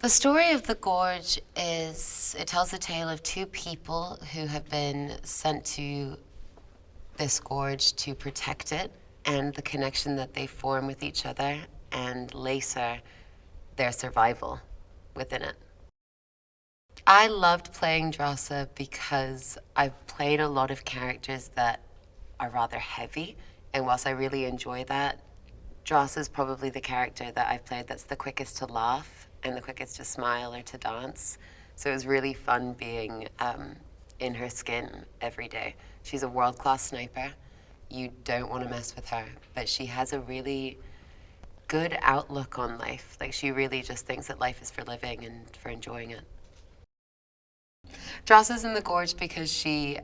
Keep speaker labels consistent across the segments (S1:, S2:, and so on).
S1: The story of the Gorge it tells the tale of two people who have been sent to this gorge to protect it and the connection that they form with each other and later their survival within it. I loved playing Drasa because I've played a lot of characters that are rather heavy, and whilst I really enjoy that, Drasa is probably the character that I've played that's the quickest to laugh and the quickest to smile or to dance. So it was really fun being in her skin every day. She's a world-class sniper. You don't want to mess with her, but she has a really good outlook on life. Like, she really just thinks that life is for living and for enjoying it. Drasa's in the gorge because she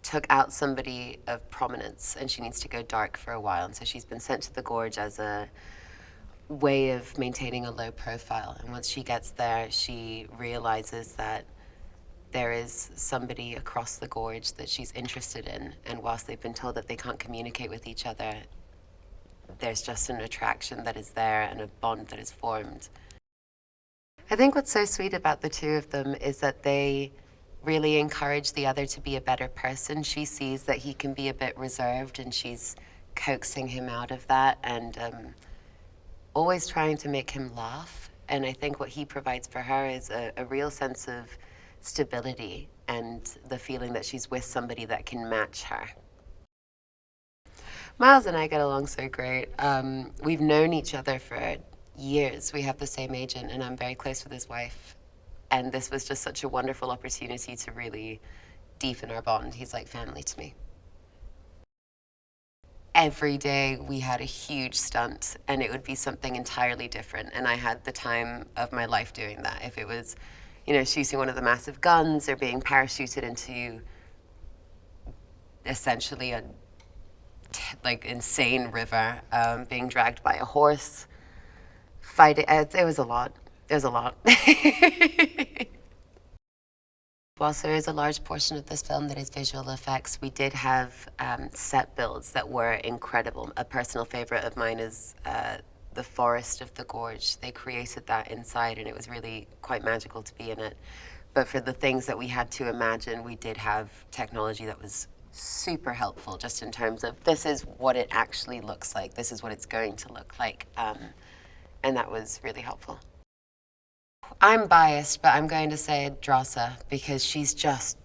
S1: took out somebody of prominence and she needs to go dark for a while. And so she's been sent to the gorge as a way of maintaining a low profile. And once she gets there, she realizes that there is somebody across the gorge that she's interested in. And whilst they've been told that they can't communicate with each other, there's just an attraction that is there and a bond that is formed. I think what's so sweet about the two of them is that they really encourage the other to be a better person. She sees that he can be a bit reserved and she's coaxing him out of that and always trying to make him laugh. And I think what he provides for her is a real sense of stability and the feeling that she's with somebody that can match her. Miles and I get along so great. We've known each other for years. We have the same agent, and I'm very close with his wife. And this was just such a wonderful opportunity to really deepen our bond. He's like family to me. Every day we had a huge stunt, and it would be something entirely different. And I had the time of my life doing that. If it was, shooting one of the massive guns or being parachuted into essentially a insane river, being dragged by a horse, fighting. It was a lot. It was a lot. Whilst there is a large portion of this film that is visual effects, we did have set builds that were incredible. A personal favorite of mine is the forest of the gorge. They created that inside, and it was really quite magical to be in it. But for the things that we had to imagine, we did have technology that was super helpful, just in terms of this is what it actually looks like, this is what it's going to look like, and that was really helpful. I'm biased, but I'm going to say Drasa because she's just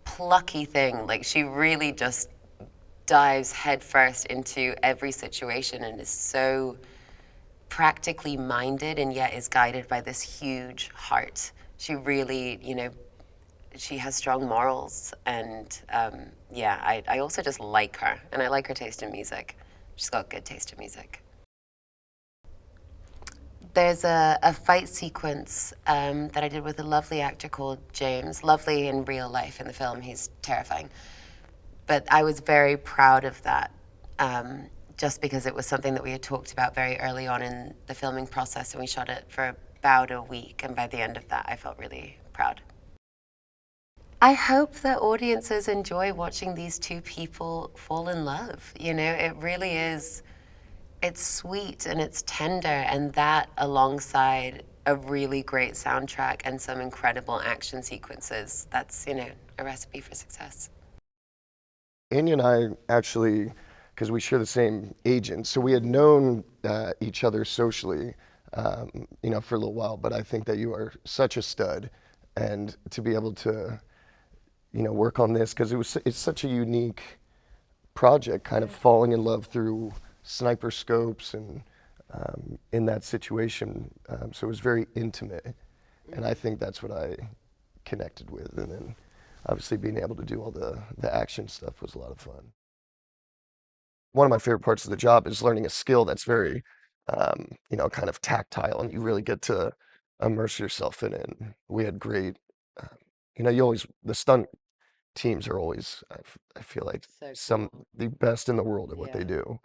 S1: plucky thing. Like, she really just dives headfirst into every situation and is so practically minded and yet is guided by this huge heart. She really, she has strong morals, and I also just like her, and I like her taste in music. She's got good taste in music. There's a fight sequence that I did with a lovely actor called James. Lovely in real life. In the film, he's terrifying. But I was very proud of that, just because it was something that we had talked about very early on in the filming process, and we shot it for about a week, and by the end of that, I felt really proud. I hope that audiences enjoy watching these two people fall in love. It really is. It's sweet and it's tender, and that alongside a really great soundtrack and some incredible action sequences, that's, a recipe for success.
S2: Anya and I actually, because we share the same agent, so we had known each other socially, for a little while, but I think that you are such a stud, and to be able to, work on this, because it's such a unique project, kind of falling in love through sniper scopes and in that situation. So it was very intimate, and I think that's what I connected with. And then obviously being able to do all the action stuff was a lot of fun. One of my favorite parts of the job is learning a skill that's very, kind of tactile, and you really get to immerse yourself in it. And we had great, the stunt teams are always, I feel like,
S1: So
S2: the best in the world at what they
S1: Yeah.
S2: do.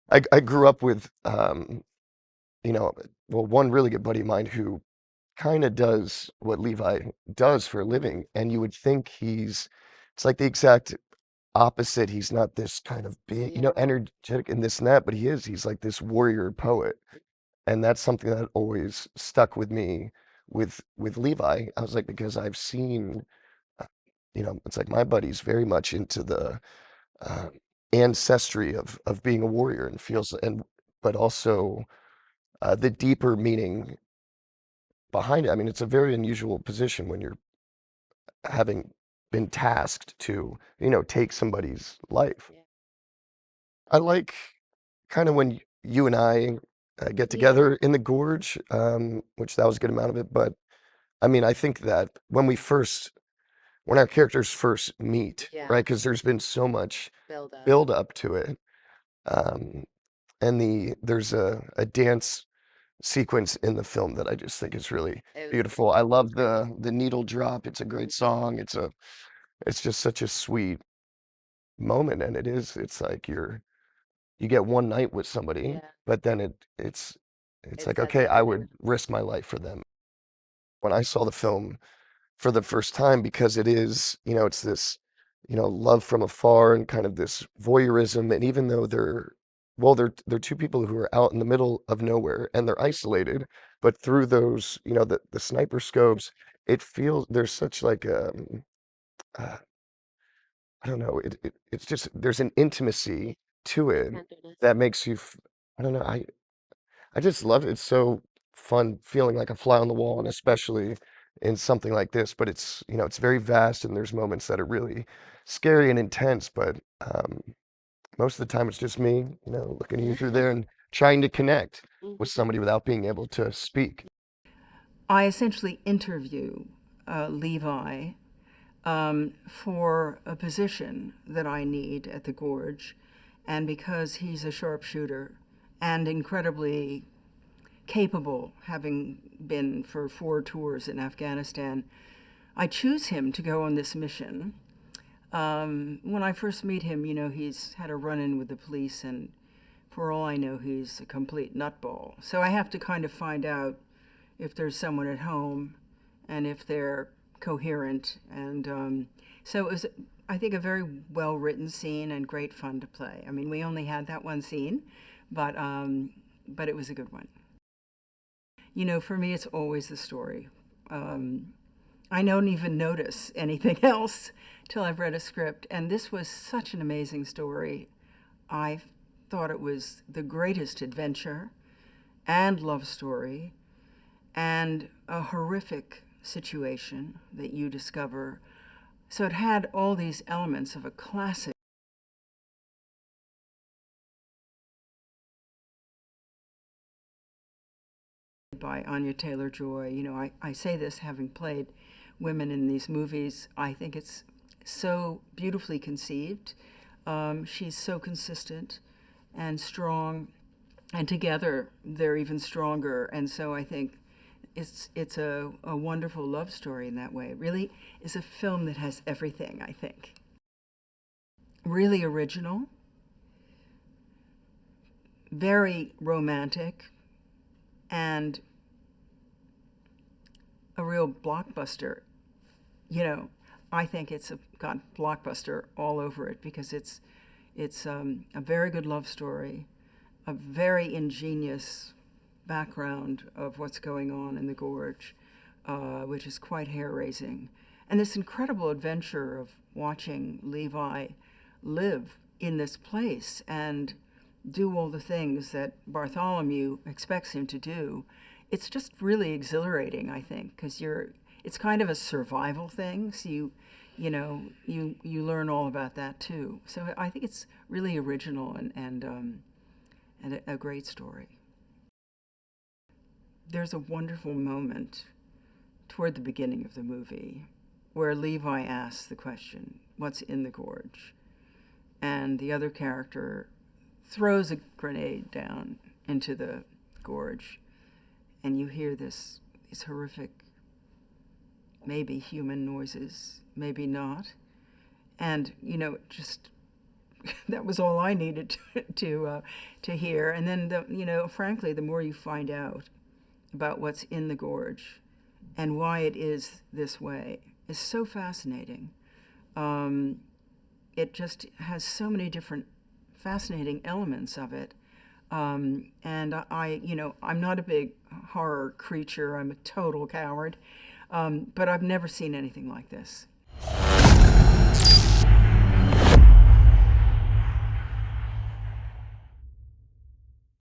S2: I grew up with, one really good buddy of mine who kind of does what Levi does for a living, and you would think it's like the exact opposite. He's not this kind of big,
S1: Yeah.
S2: energetic and this and that, but he is. He's like this warrior poet. And that's something that always stuck with me with Levi. I was like, because I've seen, uh, it's like my buddy's very much into the uh, ancestry of being a warrior and feels and but also the deeper meaning behind it. I mean, it's a very unusual position when you're having been tasked to, take somebody's life.
S1: Yeah.
S2: I like kind of when you and I get
S1: Yeah.
S2: together in the gorge, which that was a good amount of it. But I mean, I think that when our characters first meet,
S1: Yeah.
S2: right? Because there's been so much
S1: Build up.
S2: build up to it. Um, and there's a dance sequence in the film that I just think is really
S1: It was
S2: beautiful. I love the needle drop. It's a great song. It's just such a sweet moment, and it's like you get one night with somebody,
S1: yeah.
S2: but then it's
S1: It
S2: like,
S1: sets
S2: okay,
S1: it
S2: I
S1: in
S2: would risk my life for them. When I saw the film for the first time, because it is, it's this, love from afar and kind of this voyeurism, and even though they're two people who are out in the middle of nowhere and they're isolated, but through those, the sniper scopes, it feels there's such like uh, I don't know, it's just there's an intimacy to it
S1: tenderness.
S2: that makes you I don't know, I just love it. It's so fun feeling like a fly on the wall, and especially in something like this. But it's very vast, and there's moments that are really scary and intense. But most of the time, it's just me, looking at you through there and trying to connect with somebody without being able to speak.
S3: I essentially interview Levi for a position that I need at the Gorge. And because he's a sharpshooter and incredibly capable, having been for 4 tours in Afghanistan, I choose him to go on this mission. When I first meet him, he's had a run-in with the police, and for all I know, he's a complete nutball. So I have to kind of find out if there's someone at home and if they're coherent. And so it was, I think, a very well-written scene and great fun to play. I mean, we only had that one scene, but it was a good one. For me, it's always the story. I don't even notice anything else till I've read a script. And this was such an amazing story. I thought it was the greatest adventure and love story and a horrific situation that you discover. So it had all these elements of a classic. By Anya Taylor-Joy. I say this having played women in these movies. I think it's so beautifully conceived. She's so consistent and strong, and together they're even stronger. And so I think it's a wonderful love story in that way. It really is a film that has everything, I think. Really original, very romantic, and a real blockbuster. I think it's got blockbuster all over it because it's a very good love story, a very ingenious background of what's going on in the gorge, which is quite hair-raising, and this incredible adventure of watching Levi live in this place and do all the things that Bartholomew expects him to do. It's just really exhilarating, I think, because it's kind of a survival thing. So you learn all about that too. So I think it's really original and a great story. There's a wonderful moment toward the beginning of the movie where Levi asks the question, "What's in the gorge?" And the other character throws a grenade down into the gorge, and you hear these horrific, maybe human noises, maybe not. And, just that was all I needed to hear. And then, frankly, the more you find out about what's in the gorge and why it is this way is so fascinating. It just has so many different fascinating elements of it. And I'm not a big horror creature. I'm a total coward. But I've never seen anything like this.